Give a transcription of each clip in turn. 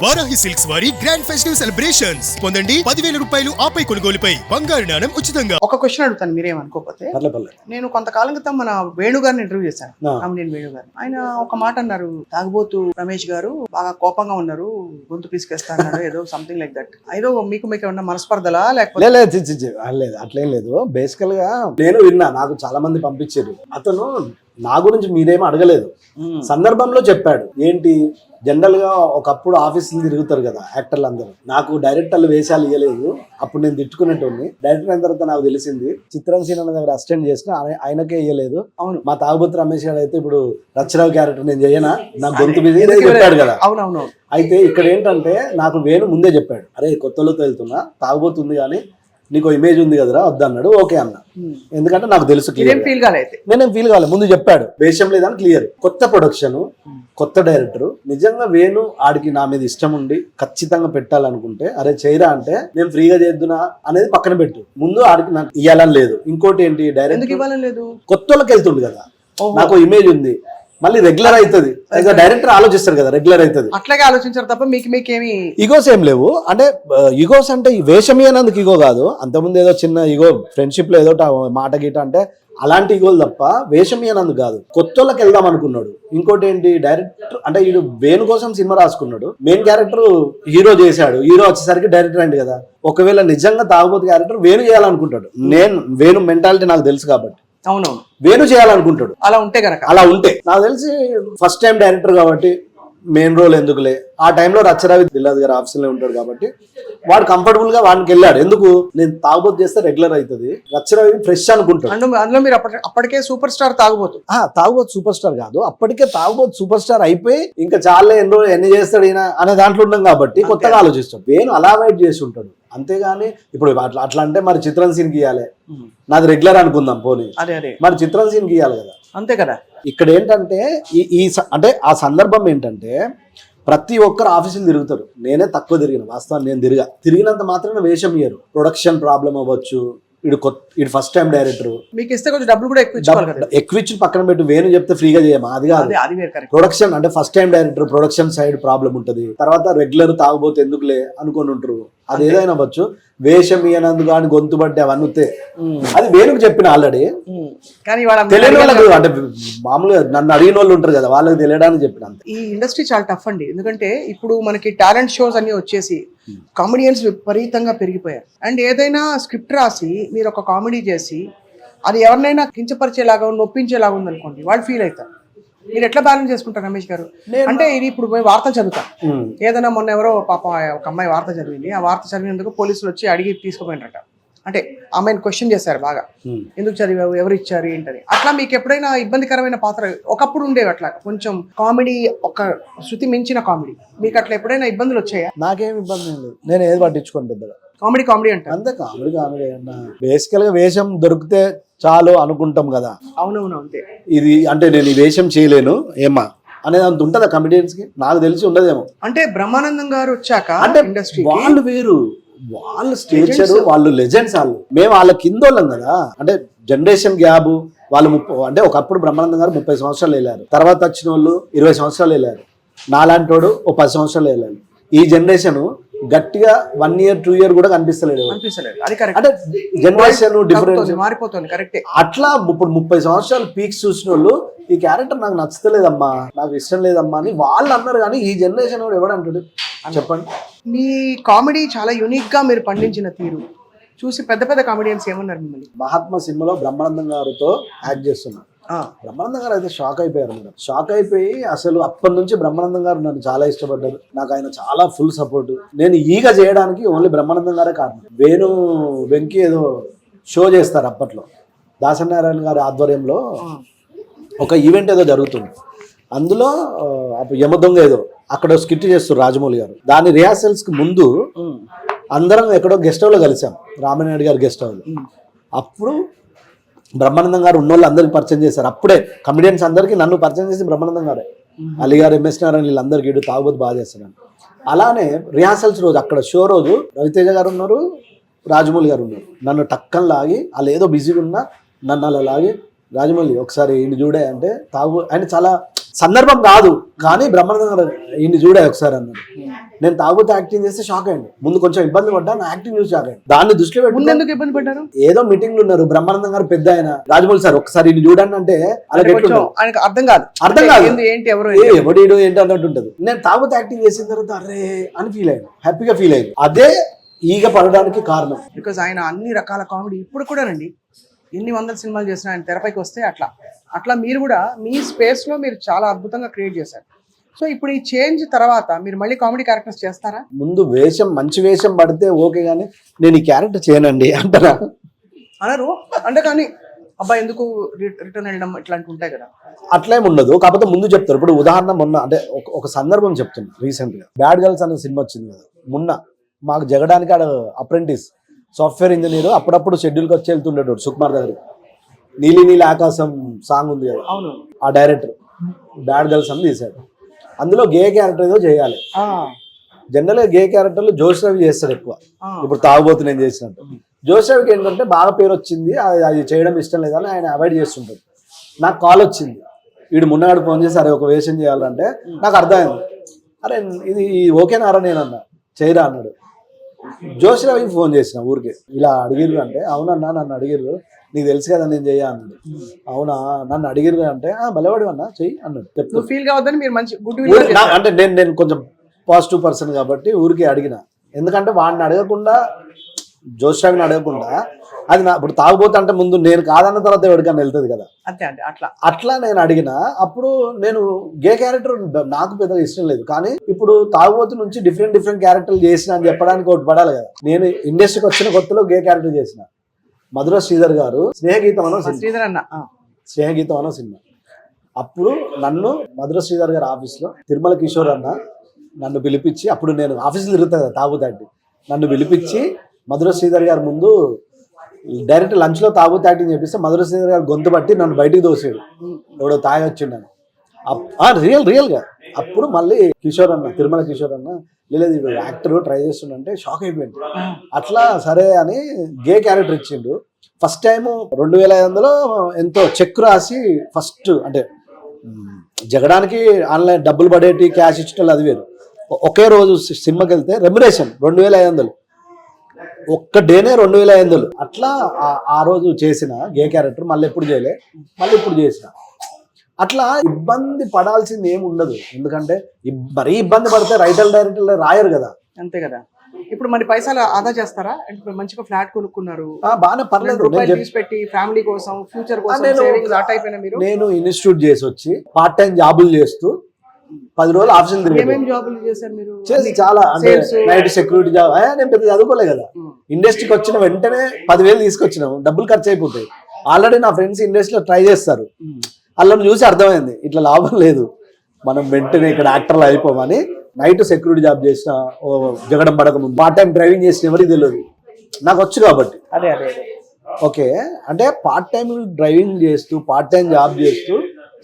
Varahi silks వారి grand festive celebrations పొందండి 10,000 రూపాయలు ఆపై కొనుగోలుపై బంగారు నాణెం ఉచితంగా. ఒక క్వశ్చన్ అడుగుతాను, మీరేమనుకోకపోతే. నేను కొంతకాలం క్రితం మన వేణుగారిని ఇంటర్వ్యూ చేశాను, కామెడియన్ వేణుగారు. ఆయన ఒక మాట అన్నారు, తాగుబోతు రమేష్ గారు బాగా కోపంగా ఉన్నారు, గొంతు పీసుకేస్తా అన్నారు, ఏదో సంథింగ్ లైక్ దట్. ఏదో మీకు ఏమన్నా మనస్పర్ధలా లేకపోతే? లేదు, అట్లేం లేదు. బేసికల్ గా నేను విన్నా, నాకు చాలా మంది పంపించారు. అతను నా గురించి మీరేమో అడగలేదు, సందర్భంలో చెప్పాడు. ఏంటి, జనరల్ గా ఒకప్పుడు ఆఫీసులు తిరుగుతారు కదా యాక్టర్లు అందరూ, నాకు డైరెక్టర్లు వేషాలు ఇవ్వలేదు, అప్పుడు నేను తిట్టుకునేటోని. డైరెక్టర్ అయిన తర్వాత నాకు తెలిసింది, చిత్రంసీన దగ్గర అసిస్టెంట్ చేసిన ఆయనకే ఇవ్వలేదు. అవును, మా తాగుబోతు రమేష్ గారు అయితే ఇప్పుడు రచ్చరావు క్యారెక్టర్ నేను చేయనా, నా గొంతు మీద చెప్పాడు కదా. అవునవును. అయితే ఇక్కడ ఏంటంటే నాకు వేణు ముందే చెప్పాడు, అరే కొత్తలో వెళ్తున్నా, తాగుబోతుంది కానీ నీకు ఇమేజ్ ఉంది కదరా వద్దన్నాడు. ఓకే అన్న, ఎందుకంటే నాకు తెలుసు. నేనేం ఫీల్ కాలేదు, ముందు చెప్పాడు, వేషం లేదని క్లియర్. కొత్త ప్రొడక్షన్, కొత్త డైరెక్టర్. నిజంగా వేణు ఆడికి నా మీద ఇష్టం ఉండి ఖచ్చితంగా పెట్టాలనుకుంటే, అరే చేయరా అంటే నేను ఫ్రీగా చేద్దునా అనేది పక్కన పెట్టు, ముందు ఆడికి నాకు ఇవ్వాలని లేదు. ఇంకోటి ఏంటి, డైరెక్ట్ ఇవ్వాలని లేదు, కొత్త వాళ్ళకి వెళ్తుండు కదా, నాకు ఇమేజ్ ఉంది, మళ్ళీ రెగ్యులర్ అవుతుంది. డైరెక్టర్ ఆలోచిస్తారు కదా, రెగ్యులర్ అవుతుంది. అట్లాగే ఆలోచించారు తప్ప మీకేమి ఈగోస్ ఏం లేవు. అంటే ఈగోస్ అంటే వేషం అన్నందుకు ఈగో కాదు, అంతకుముందు ఏదో చిన్న ఈగో ఫ్రెండ్షిప్ లో ఏదో మాట గీట అంటే అలాంటి ఈగోలు తప్ప వేషం అన్నందుకు కాదు. కొత్త వాళ్ళకి వెళ్దాం అనుకున్నాడు. ఇంకోటి ఏంటి, డైరెక్టర్ అంటే వీడు వేణు కోసం సినిమా రాసుకున్నాడు, మెయిన్ క్యారెక్టర్ హీరో చేశాడు, హీరో వచ్చేసరికి డైరెక్టర్ అయింది కదా. ఒకవేళ నిజంగా తాగుబోతు క్యారెక్టర్ వేణు చేయాలనుకుంటాడు, నేను వేణు మెంటాలిటీ నాకు తెలుసు కాబట్టి అవునవును వేణు చేయాలనుకుంటాడు. అలా ఉంటే గనక, అలా ఉంటే నాకు తెలిసి ఫస్ట్ టైం డైరెక్టర్ కాబట్టి మెయిన్ రోల్ ఎందుకులే, ఆ టైంలో రచ్చరావి దిల్లాద్ గారు ఆఫీసులో ఉంటాడు కాబట్టి వాడు కంఫర్టబుల్ గా వాడికి వెళ్ళాడు. ఎందుకు, నేను తాగుబోతు చేస్తే రెగ్యులర్ అవుతుంది, రచ్చరావి ఫ్రెష్ అనుకుంటాడు. అందులో మీరు అప్పటికే సూపర్ స్టార్ తాగుబోతు. తాగుబోతు సూపర్ స్టార్ కాదు, అప్పటికే తాగుబోతు సూపర్ స్టార్ అయిపోయి ఇంకా చాలా ఎన్ని చేస్తాడు ఈయన అనే దాంట్లో ఉన్నాం కాబట్టి కొత్తగా ఆలోచిస్తాడు. వేణు అలా వెయిట్ చేసి ఉంటాడు. అంతేగాని ఇప్పుడు అట్లా అంటే మరి చిత్రం సీన్ గీయాలి, నాది రెగ్యులర్ అనుకుందాం పోనీ, మరి చిత్రం సీన్ గీయాలి కదా, అంతే కదా. ఇక్కడ ఏంటంటే ఈ అంటే ఆ సందర్భం ఏంటంటే ప్రతి ఒక్కరు ఆఫీసులు తిరుగుతారు, నేనే తక్కువ తిరిగిన, వాస్తవాన్ని నేను తిరిగినంత మాత్రమే వేషం ఇయ్యరు. ప్రొడక్షన్ ప్రాబ్లం అవ్వచ్చు, ఇడు ఫస్ట్ టైం డైరెక్టర్, మీకు ఇస్తే కొంచెం డబ్బులు కూడా ఎక్కువ ఇచ్చి పక్కన పెట్టి వేణు చెప్తే ఫ్రీగా చేయమా, అది కాదు. ప్రొడక్షన్ అంటే first time director, production side problem ఉంటది. తర్వాత రెగ్యులర్ తాగుబోతే ఎందుకులే అనుకొని ఉంటారు, అది ఏదైనా అవ్వచ్చు. వేషం ఇయ్యనందుకు కానీ గొంతు బట్టి అవన్నీ అది వేణుకు చెప్పిన ఆల్రెడీ, కానీ తెలియని వాళ్ళకు అంటే మామూలుగా నన్ను అడిగిన వాళ్ళు ఉంటారు కదా, వాళ్ళకి తెలియడానికి చెప్పిన. ఈ ఇండస్ట్రీ చాలా టఫ్ అండి, ఎందుకంటే ఇప్పుడు మనకి టాలెంట్ షోస్ అన్ని వచ్చేసి కామెడియన్స్ విపరీతంగా పెరిగిపోయారు. అండ్ ఏదైనా స్క్రిప్ట్ రాసి మీరు ఒక కామెడీ చేసి అది ఎవరినైనా కించపరిచేలాగా నొప్పించేలాగా ఉందనుకోండి, వాళ్ళు ఫీల్ అవుతారు. మీరు ఎట్లా బ్యాలెన్స్ చేసుకుంటారు రమేష్ గారు? అంటే ఇది ఇప్పుడు వార్త చదువుతాం, ఏదైనా మొన్న ఎవరో పాప ఒక అమ్మాయి వార్త చదివింది, ఆ వార్త చదివినందుకు పోలీసులు వచ్చి అడిగి తీసుకుపోయినట. అంటే అమ్మాయిని క్వశ్చన్ చేశారు బాగా, ఎందుకు చదివావు, ఎవరు ఇచ్చారు ఏంటని. అట్లా మీకు ఎప్పుడైనా ఇబ్బందికరమైన పాత్ర ఒకప్పుడు ఉండేవి, అట్లా కొంచెం కామెడీ ఒక శృతి మించిన కామెడీ, మీకు అట్లా ఎప్పుడైనా ఇబ్బందులు వచ్చాయా? నాకేం ఇబ్బంది లేదు, నేను ఏది పట్టించుకోను పెద్దగా. కామెడీ అంటే అంతే, కామెడీ అన్న బేసికల్ గా వేషం దొరికితే చాలు అనుకుంటాం కదా. అవునవును, అంతే. ఇది అంటే నేను ఈ వేషం చేయలేను ఏమా అనేది అంత ఉంటుందా కమెడియన్స్ కి? నాకు తెలిసి ఉండదేమో. అంటే బ్రహ్మానందం గారు వచ్చాక అంటే ఇండస్ట్రీ వాళ్ళు వేరు, వాళ్ళు స్టేచర్, వాళ్ళు లెజెండ్స్. వాళ్ళు మేము వాళ్ళ కింద వాళ్ళం కదా, అంటే జనరేషన్ గ్యాప్. వాళ్ళు అంటే ఒకప్పుడు బ్రహ్మానందం గారు 30 సంవత్సరాలు వెళ్ళారు, తర్వాత వచ్చిన వాళ్ళు 20 సంవత్సరాలు వెళ్ళారు, నాలాంటి వాడు 10 సంవత్సరాలు వెళ్ళారు. ఈ జనరేషన్ గట్టిగా 1 year 2 year కూడా కనిపిస్తలేదు. అంటే జనరేషన్ డిఫరెన్స్ మారిపోతుంది, కరెక్టే. అట్లా ఇప్పుడు 30 సంవత్సరాలు పీక్స్ చూసిన వాళ్ళు ఈ క్యారెక్టర్ నాకు నచ్చలేదమ్మా, నాకు ఇష్టం లేదమ్మా అని వాళ్ళు అన్నారు. కానీ ఈ జనరేషన్ వాడు ఎవడంటాడు చెప్పండి? మీ కామెడీ చాలా యూనిక్ గా మీరు పండించిన తీరు చూసి పెద్ద పెద్ద కామెడియన్స్ ఏమన్నారు మిమ్మల్ని? మహాత్మా సినిమాలో బ్రహ్మానందం గారితో యాక్ట్ చేస్తున్నా, బ్రహ్మానందం గారు అయితే షాక్ అయిపోయారు మేడం. షాక్ అయిపోయి అసలు అప్పటి నుంచి బ్రహ్మానందం గారు నన్ను చాలా ఇష్టపడ్డారు, నాకు ఆయన చాలా ఫుల్ సపోర్ట్. నేను ఈగ చేయడానికి ఓన్లీ బ్రహ్మానందం గారే కారణం. వేణు వెంకీ ఏదో షో చేస్తారు అప్పట్లో, దాసనారాయణ గారి ఆధ్వర్యంలో ఒక ఈవెంట్ ఏదో జరుగుతుంది, అందులో యమదొంగ ఏదో అక్కడ స్కిట్ చేస్తారు రాజమౌళి గారు. దాని రిహార్సల్స్ కి ముందు అందరం ఎక్కడో గెస్ట్ హౌస్ లో కలిసాం, రామనాయుడు గారు గెస్ట్ హౌస్. అప్పుడు బ్రహ్మానందం గారు ఉన్న వాళ్ళు అందరికి పరిచయం చేశారు. అప్పుడే కమెడియన్స్ అందరికీ నన్ను పరిచయం చేసి బ్రహ్మానందం గారే, అలీ గారు, ఎంఎస్ నారాయణ, వీళ్ళందరికీ ఇటు తాగుబోతు బాగా చేస్తున్నాను. అలానే రిహార్సల్స్ రోజు అక్కడ షో రోజు రవితేజ గారు ఉన్నారు, రాజమౌళి గారు ఉన్నారు. నన్ను టక్కన లాగి, వాళ్ళు ఏదో బిజీగా ఉన్నా నన్ను అలా లాగి, రాజమౌళి ఒకసారి ఈయన చూడే అంటే ఆయన చాలా సందర్భం కాదు, కానీ బ్రహ్మానందం గారు ఈయన్ని చూడే ఒకసారి అన్నాడు. నేను తాగుతూ యాక్టింగ్ చేస్తే షాక్ అయ్యండి. ముందు కొంచెం ఇబ్బంది పడ్డా, నా యాక్టింగ్ చూసి షాక్ అయ్యండి. దాన్ని దృష్టిలో పెట్టుకుని ఎందుకు ఇబ్బంది పడ్డారు? ఏదో మీటింగ్లు ఉన్నారు, బ్రహ్మానందం గారు పెద్ద ఆయన, రాజమౌళి సార్ ఒకసారి ఈయన చూడండి అంటే ఆయనకు అర్థం కాదు ఏంటి ఎవరు ఎవడీడు ఏంటి అన్నట్టు ఉంటది. నేను తాగుతూ యాక్టింగ్ చేసిన తర్వాత అరే అని ఫీల్ అయ్యాను, హ్యాపీగా ఫీల్ అయ్యాను. అదే ఈగ పడడానికి కారణం. బికాజ్ ఆయన అన్ని రకాల కామెడీ ఇప్పుడు కూడానండి ఎన్ని వందల సినిమాలు చేసినా ఆయన తెరపైకి వస్తే అట్లా మీరు కూడా మీ స్పేస్ లో మీరు చాలా అద్భుతంగా క్రియేట్ చేశారు. సో ఇప్పుడు ఈ చేంజ్ తర్వాత మీరు మళ్ళీ కామెడీ క్యారెక్టర్స్ చేస్తారా? ముందు వేషం మంచి వేషం పడితే ఓకే, కానీ నేను ఈ క్యారెక్టర్ చేయనండి అంటారా అనరు అంటే, కానీ అబ్బాయి ఎందుకు రిటర్న్ వెళ్ళడం ఇట్లాంటి ఉంటాయి కదా. అట్లేం ఉండదు, కాకపోతే ముందు చెప్తారు. ఇప్పుడు ఉదాహరణ మొన్న అంటే ఒక సందర్భం చెప్తున్నా. రీసెంట్ గా బ్యాడ్ గర్ల్స్ అనే సినిమా వచ్చింది కదా, మొన్న మాకు జగడానికి ఆడ అప్రెంటిస్ సాఫ్ట్వేర్ ఇంజనీర్ అప్పుడప్పుడు షెడ్యూల్కి వచ్చి వెళ్తుండేటోడు సుకుమార్ దగ్గర. నీలి నీలి ఆకాశం సాంగ్ ఉంది కదా, అవును, ఆ డైరెక్టర్ బ్యాడ్ గర్ల్స్ అని తీశాడు. అందులో గే క్యారెక్టర్ ఏదో చేయాలి. జనరల్గా గే క్యారెక్టర్లు జోష్ రవి చేస్తాడు ఎక్కువ. ఇప్పుడు తాగుబోతు నేను చేసినట్టు జోష్ రవికి ఏంటంటే బాగా పేరు వచ్చింది, అది చేయడం ఇష్టం లేదని ఆయన అవాయిడ్ చేస్తుంటాడు. నాకు కాల్ వచ్చింది, వీడు మున్నాడు ఫోన్ చేసి అరే ఒక వేషం చేయాలంటే నాకు అర్థమైంది. అరే ఇది ఓకేనారా నేను అన్నా, చేయరా అన్నాడు. జోష్ రవికి ఫోన్ చేసిన ఊరికి, ఇలా అడిగిర్రు అంటే అవునన్నా నన్ను అడిగిర్రు, నీకు తెలుసు కదా నేను చెయ్య అన్నాడు. అవునా నన్ను అడిగిర్రు అంటే బలవాడు అన్నా చెయ్యి అన్నాడు. ఫీల్ కావద్దని మీరు మంచి అంటే నేను కొంచెం పాజిటివ్ పర్సన్ కాబట్టి ఊరికి అడిగిన. ఎందుకంటే వాడిని అడగకుండా, జోష్ రవిని అడగకుండా, అది నా ఇప్పుడు తాగుబోతు అంటే ముందు నేను కాదన్న తర్వాత ఎవరికన్నా వెళ్తుంది కదా, అంతే అండి. అట్లా నేను అడిగిన. అప్పుడు నేను గే క్యారెక్టర్ నాకు పెద్దగా ఇష్టం లేదు, కానీ ఇప్పుడు తాగుబోతు నుంచి డిఫరెంట్ క్యారెక్టర్లు చేసిన అని చెప్పడానికి ఒకటి పడాలి కదా. నేను ఇండస్ట్రీకి వచ్చిన కొత్తలో గే క్యారెక్టర్ చేసిన. మధుర శ్రీధర్ గారు స్నేహగీతం అనో సినిమా, అప్పుడు నన్ను మధుర శ్రీధర్ గారి ఆఫీస్లో తిరుమల కిషోర్ అన్న నన్ను పిలిపించి, అప్పుడు నేను ఆఫీసులో తిరుగుతా కదా తాగుతాంటి, నన్ను పిలిపించి మధుర శ్రీధర్ గారి ముందు డైరెక్ట్ లంచ్లో తాగుతూ యాక్టింగ్ చేపిస్తే మధుర శ్రీధర్ గారు గొంతు పట్టి నన్ను బయటికి దోసాడు. ఎవడో తాగి వచ్చిండను రియల్గా. అప్పుడు మళ్ళీ కిషోర్ అన్న, తిరుమల కిషోర్ అన్న, లేదు ఇప్పుడు యాక్టర్ ట్రై చేస్తుండే షాక్ అయిపోయింది. అట్లా సరే అని గే క్యారెక్టర్ ఇచ్చిండు. ఫస్ట్ టైం 2500 ఎంతో చెక్ రాసి, ఫస్ట్ అంటే జగడానికి ఆన్లైన్ డబ్బులు పడేటి క్యాష్ ఇచ్చేటోళ్ళు అది వేరు. ఒకే రోజు సినిమాకి వెళ్తే రెమ్యురేషన్ 2500, ఒక్క డేనే 2500. అట్లా ఆ రోజు చేసిన గే క్యారెక్టర్ మళ్ళీ ఎప్పుడు చేయలే, మళ్ళీ ఇప్పుడు చేసిన. అట్లా ఇబ్బంది పడాల్సింది ఏమి ఉండదు, ఎందుకంటే మరీ ఇబ్బంది పడితే రైటర్ డైరెక్టర్లు రాయరు కదా. అంతే కదా. ఇప్పుడు మరి పైసలు ఆదా చేస్తారా? అంటే మంచిగా ఫ్లాట్ కొనుక్కున్నారు, బాగానే పర్లేదు, పెట్టి ఫ్యామిలీ కోసం ఫ్యూచర్ కోసం సేవింగ్స్ ఆ టైప్ అయినా మీరు? నేను ఇన్స్టిట్యూట్ చేసి వచ్చి పార్ట్ టైం జాబులు చేస్తూ 10 రోజులు ఆఫీసులు తిరిగి ఏమేమి జాబులు చేశారు మీరు? చేసి చాలా, అంటే నైట్ సెక్యూరిటీ జాబ్. నేను పెద్ద చదువుకోలే కదా, ఇండస్ట్రీకి వచ్చిన వెంటనే 10,000 తీసుకొచ్చినాం, డబ్బులు ఖర్చు అయిపోతాయి. ఆల్రెడీ నా ఫ్రెండ్స్ ఇండస్ట్రీలో ట్రై చేస్తారు, వాళ్ళని చూసి అర్థమైంది ఇట్లా లాభం లేదు, మనం వెంటనే ఇక్కడ యాక్టర్లు అయిపోమని నైట్ సెక్యూరిటీ జాబ్ చేసిన, జగడం పడక ముందు పార్ట్ టైం డ్రైవింగ్ చేసిన ఎవరికి తెలియదు, నాకు వచ్చు కాబట్టి. అదే ఓకే, అంటే పార్ట్ టైం డ్రైవింగ్ చేస్తూ పార్ట్ టైం జాబ్ చేస్తూ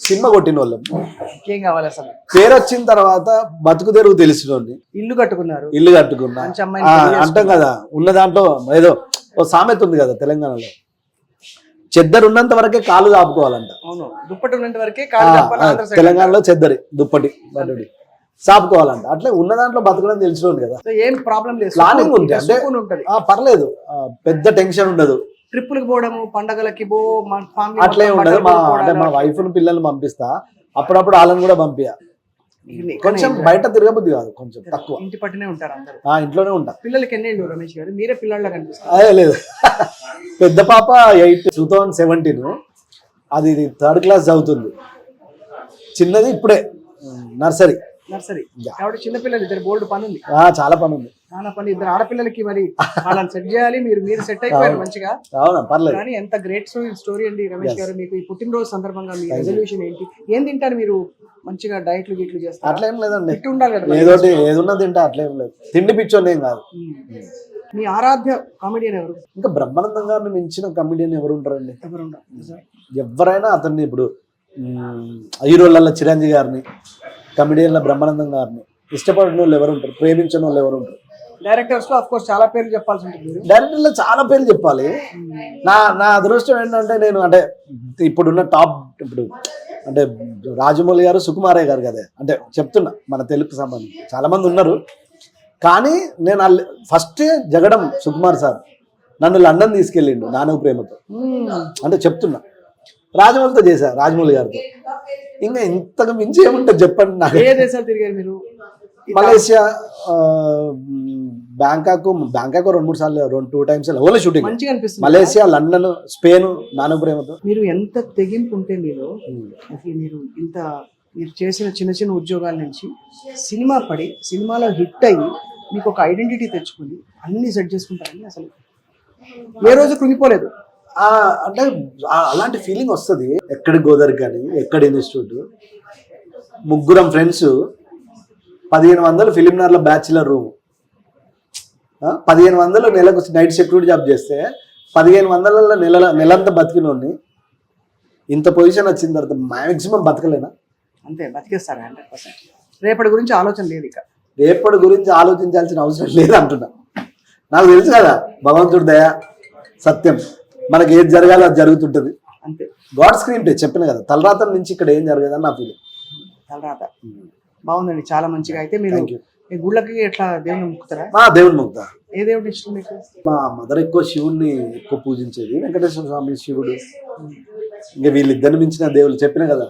సినిమా కొట్టిన వాళ్ళం. ఏం కావాలి అసలు? పేరు వచ్చిన తర్వాత బతుకు తెరుగు తెలిసిన వాళ్ళని. ఇల్లు కట్టుకున్నా అంటాం కదా, ఉన్న దాంట్లో ఏదో ఓ సామెత ఉంది కదా తెలంగాణలో, చెద్దరు ఉన్నంత వరకే కాలు చాపుకోవాలంట. దుప్పటి ఉన్నంత వరకే తెలంగాణలో చెద్దరి దుప్పటి బడ్డడి చాపుకోవాలంట. అట్లా ఉన్న దాంట్లో బతకడం తెలిసినోడు కదా, ఏం ప్రాబ్లం లేదు, ప్లానింగ్ ఉంది అంటే పర్లేదు, పెద్ద టెన్షన్ ఉండదు. ట్రిప్పులకు పోవడము, పండగలకి అట్లే ఉండదు. అంటే మా వైఫ్ పిల్లల్ని పంపిస్తా, అప్పుడప్పుడు వాళ్ళని కూడా పంపియా. కొంచెం బయట తిరగబుద్ది కాదు, కొంచెం తక్కువ. ఇంటి పట్టునే ఉంటారు అందరూ? ఇంట్లోనే ఉంటా. పిల్లలకి ఎన్ని రమేష్ గారు? మీరే పిల్లల్లా కనిపిస్తారు. అదే లేదు, పెద్ద పాప 8 2017, అది 3rd క్లాస్ చదువుతుంది. చిన్నది ఇప్పుడే నర్సరీ. కాబట్టి చిన్నపిల్లలు ఇద్దరు బోల్డ్ పని ఉంది, చాలా పని ఉంది, చాలా పని. ఇద్దరు ఆడపిల్లలకి మరి వాళ్ళని సెట్ చేయాలి, మీరు సెట్ అయిపోయారు మంచిగా. అవునా, పర్లేదు. కానీ ఎంత గ్రేట్ స్టోరీ అండి రమేష్ గారు. మీకు ఈ పుట్టినరోజు సందర్భంగా మీ రెజల్యూషన్ ఏంటి? ఏం తింటారు మీరు? మంచిగా డైట్లు గిట్లు చేస్తారు? అట్లా ఏం లేదండి, ఉండాలి కదా, ఏదోటి ఏదున్నా తింటా, అట్లేం లేదు. తిండి పిచ్చోళ్ళు ఏం కాదు. మీ ఆరాధ్య కామెడియన్ ఎవరు? ఇంకా బ్రహ్మానందం గారిని మించిన కామెడియన్ ఎవరు ఉంటారండి? ఎవరైనా అతన్ని, ఇప్పుడు హీరోల చిరంజీవి గారిని, కమెడియన్ల బ్రహ్మానందం గారిని ఇష్టపడిన వాళ్ళు ఎవరు ఉంటారు? ప్రేమించిన వాళ్ళు ఎవరు ఉంటారు? డైరెక్టర్స్ లో ఆఫ్ కోర్స్ చాలా పేర్లు చెప్పాల్సి ఉంటుంది. డైరెక్టర్లో చాలా పేర్లు చెప్పాలి. నా అదృష్టం ఏంటంటే, నేను అంటే ఇప్పుడున్న టాప్, ఇప్పుడు అంటే రాజమౌళి గారు సుకుమారయ్య గారు కదా, అంటే చెప్తున్నా మన తెలుగుకి సంబంధించి చాలా మంది ఉన్నారు. కానీ నేను ఫస్ట్ జగడం సుకుమార్ సార్ నన్ను లండన్ తీసుకెళ్ళిండు నానవ ప్రేమతో, అంటే చెప్తున్నా. రాజమౌళితో చేశా, రాజమౌళి గారితో. ఇంకా ఇంతకు మించి ఏముంటుంది చెప్పండి నాకు. ఏ దేశాలు తిరిగారు మీరు? మలేషియా, బ్యాంకాక్ 2-3 సార్లు, 2 times ఓన్లీ షూటింగ్. మంచిగా అనిపిస్తుంది. మలేషియా, లండన్, స్పెయిన్ నానవ ప్రేమతో. మీరు ఎంత తెగింపు ఉంటే మీరు అసలు మీరు చేసిన చిన్న చిన్న ఉద్యోగాల నుంచి సినిమా పడి సినిమాలో హిట్ అయ్యి మీకు ఒక ఐడెంటిటీ తెచ్చుకుని అన్ని సెట్ చేసుకుంటారని అసలు ఏ రోజు కృంగిపోలేదు. అంటే అలాంటి ఫీలింగ్ వస్తుంది. ఎక్కడి గోదావరి కానీ, ఎక్కడ ఇన్స్టిట్యూట్, 3 ఫ్రెండ్స్, 1500 ఫిలింనగర్లో బ్యాచిలర్ రూమ్, 1500 నెలకు నైట్ సెక్యూరిటీ జాబ్ చేస్తే 1500 నెలంతా బతికినోడిని ఇంత పొజిషన్ వచ్చిన తర్వాత మ్యాక్సిమం బతకలేనా? అంతే, బతికేస్తారు 100%. రేపటి గురించి ఆలోచన లేదు. ఇక రేపటి గురించి ఆలోచించాల్సిన అవసరం లేదు అంటున్నా. నాకు తెలుసు కదా, భగవంతుడి దయ సత్యం, మనకి ఏది జరగాలో అది జరుగుతుంటది. అంతే, గాడ్ స్క్రీన్ ప్లే చెప్పిన కదా, తలరాతం నుంచి ఇక్కడ ఏం జరగదని నా ఫీలింగ్. తలరాత బాగుందండి, చాలా మంచిగా. అయితే మీరు మీ గుళ్ళకి ఎట్లా దేవుని మొక్కుతారా? దేవుని మొక్కుతా. ఏ దేవుడు ఇష్టం మీకు? మా మదర్ ఎక్కువ శివుడిని ఎక్కువ పూజించేది, వెంకటేశ్వర స్వామి, శివుడు. ఇంకా వీళ్ళిద్దరిని మించిన దేవుళ్ళు చెప్పిన కదా.